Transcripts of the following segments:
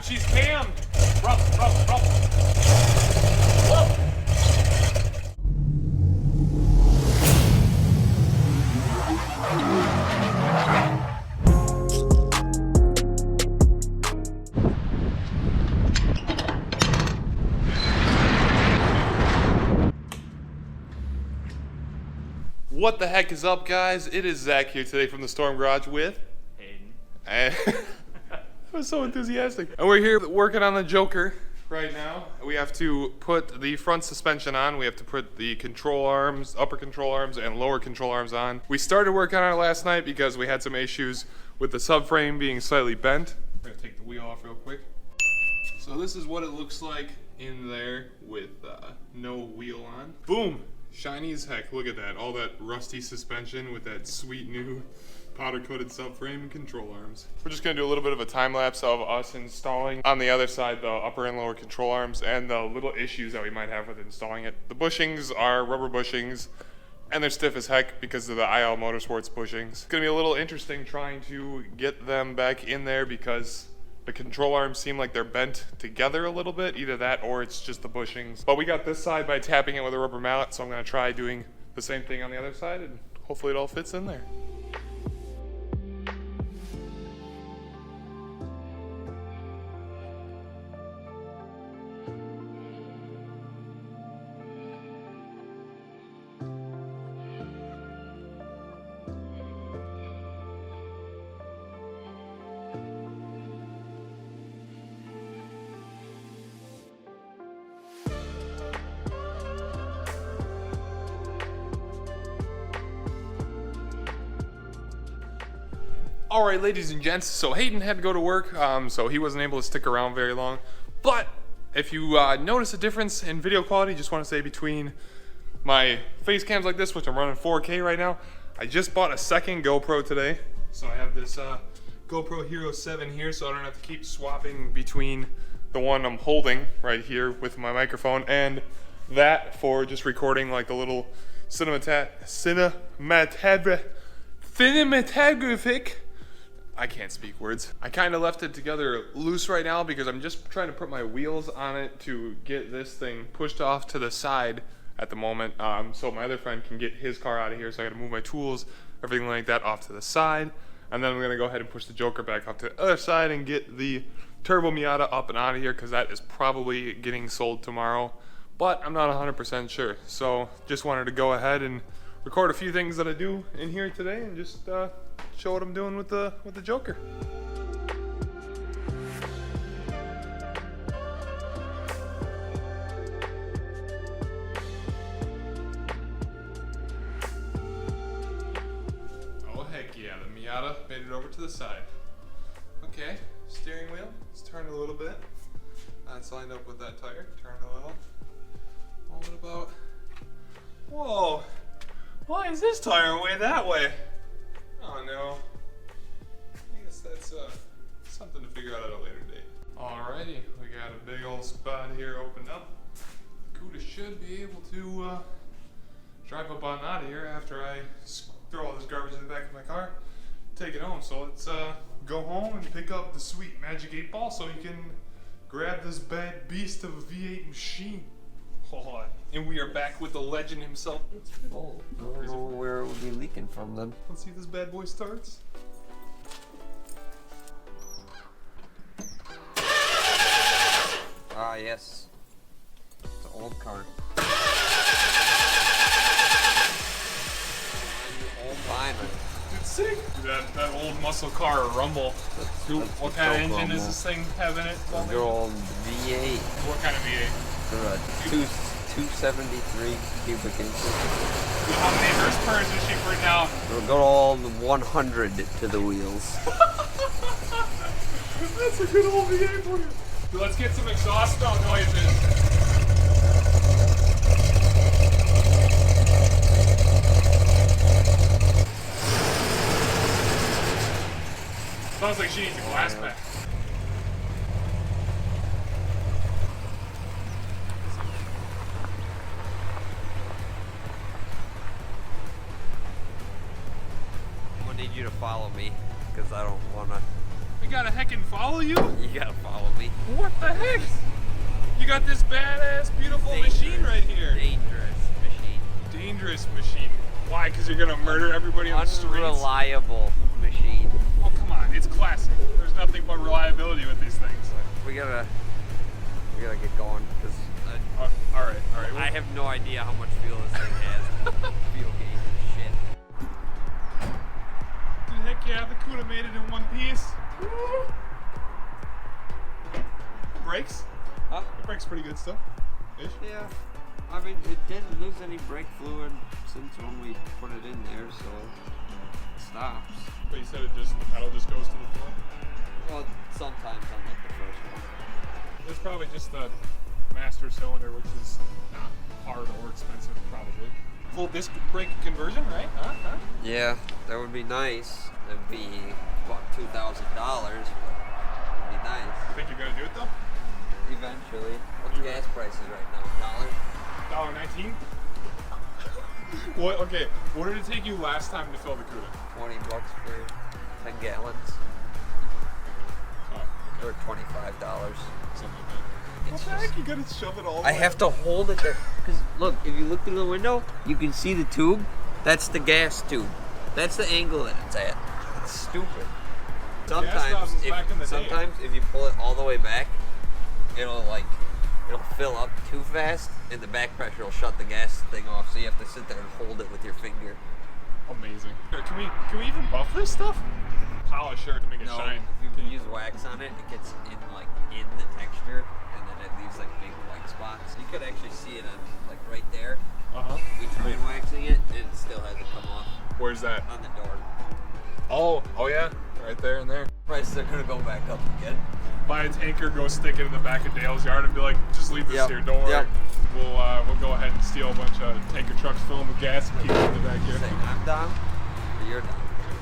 Dude, she's cammed. Rumble. Whoa. What the heck is up, guys? It is Zach here today from the Storm Garage with Hayden. And that was so enthusiastic. And we're here working on the Joker right now. We have to put the front suspension on. We have to put the control arms, upper control arms and lower control arms on. We started working on it last night because we had some issues with the subframe being slightly bent. I'm gonna take the wheel off real quick. So this is what it looks like in there with no wheel on. Boom! Shiny as heck. Look at that. All that rusty suspension with that sweet new powder-coated subframe and control arms. We're just going to do a little bit of a time-lapse of us installing on the other side the upper and lower control arms and the little issues that we might have with installing it. The bushings are rubber bushings and they're stiff as heck because of the IL Motorsports bushings. It's going to be a little interesting trying to get them back in there because the control arms seem like they're bent together a little bit, either that or it's just the bushings. But we got this side by tapping it with a rubber mallet, so I'm gonna try doing the same thing on the other side and hopefully it all fits in there. All right, ladies and gents, so Hayden had to go to work, so he wasn't able to stick around very long. But if you notice a difference in video quality, just want to say between my face cams like this, which I'm running 4K right now, I just bought a second GoPro today. So I have this GoPro Hero 7 here, so I don't have to keep swapping between the one I'm holding right here with my microphone and that for just recording like the little cinematographic. I can't speak words. I kind of left it together loose right now because I'm just trying to put my wheels on it to get this thing pushed off to the side at the moment, so my other friend can get his car out of here. So I gotta move my tools, everything like that off to the side, and then I'm gonna go ahead and push the Joker back off to the other side and get the Turbo Miata up and out of here because that is probably getting sold tomorrow, but I'm not 100% sure. So just wanted to go ahead and record a few things that I do in here today and just show what I'm doing with the Joker. Oh heck yeah, the Miata made it over to the side. Okay, steering wheel, let's turn a little bit. That's lined up with that tire, turn a little. What about, whoa. Why is this tire way that way? Oh no. I guess that's something to figure out at a later date. Alrighty, we got a big old spot here opened up. Barracuda should be able to drive up on out of here after I throw all this garbage in the back of my car, take it home. So let's go home and pick up the sweet Magic 8 Ball so he can grab this bad beast of a V8 machine. Oh, and we are back with the legend himself. Oh, I don't know where it would be leaking from then. Let's see if this bad boy starts. Ah, yes. It's an old car. Old miner. It's sick. That old muscle car rumble. What kind of engine is this thing having it? A good old V8. What kind of V8? 273 cubic inches. How many horsepower is she putting out? It'll go all 100 to the wheels. That's a good old V8 for you. So let's get some exhaust noises. Sounds like she needs a glass pack. Need you to follow me because I don't want to. I gotta heckin' follow you? You gotta follow me. the heck? You got this badass, beautiful machine right here. Dangerous machine. Dangerous machine. Why? Because you're gonna murder everybody on the streets? Unreliable machine. Oh, come on. It's classic. There's nothing but reliability with these things. We gotta get going because All right. I have no idea how much fuel this thing has. Fuel gauge is shit. Dude, heck yeah, the Cuda made it in one piece. Brakes? Huh? The brakes pretty good still. Ish. Yeah. I mean, it didn't lose any brake fluid since when we put it in there, so it stops. But you said the pedal just goes to the floor? Well, sometimes on like the first one. It's probably just the master cylinder, which is not hard or expensive, probably. Full disc brake conversion, right? Huh? Yeah, that would be nice. It'd be about $2,000, but it'd be nice. Think you're gonna do it though? Eventually. What's the gas prices right now? $1.19? What? Okay. What did it take you last time to fill the Cuda? $20 for 10 gallons. Oh, Or $25. something like that. What It's the heck? You gotta shove it all the I way have up? to hold it there. Because look, if you look through the window, you can see the tube. That's the gas tube. That's the angle that it's at. It's stupid. nozzles back in the day. Sometimes if you pull it all the way back, it'll fill up too fast, and the back pressure will shut the gas thing off. So you have to sit there and hold it with your finger. Amazing. Can we even buff this stuff? Polish it to make it No, shine. if you use wax on it, it gets in the texture, and then it leaves like big white spots. You could actually see it on like right there. We tried waxing it, and it still hasn't come off. Where's that? On the door. Oh yeah, right there and there. Prices are gonna go back up again. Buy a tanker, go stick it in the back of Dale's yard, and be like, just leave this Yep, here. Don't worry. yep. We'll go ahead and steal a bunch of tanker trucks, fill them with gas, and keep it in the back here. Say, I'm down, or you're down.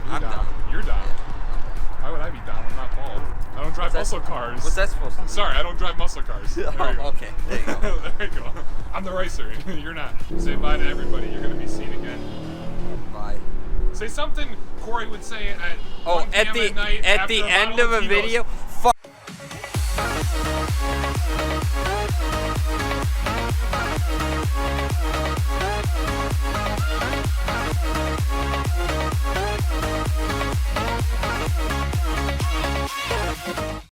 I'm down. You're down. Yeah. Why would I be down? I'm not bald. I don't drive What's that- muscle cars. What's that supposed to mean? Sorry, I don't drive muscle cars. There you go. Okay, there you go. There you go. I'm the racer. You're not. Say bye to everybody. You're gonna be seen again. Bye. Say something Corey would say at 1 Oh, p.m. at the at night at after the a end bottle of a Tito's. video.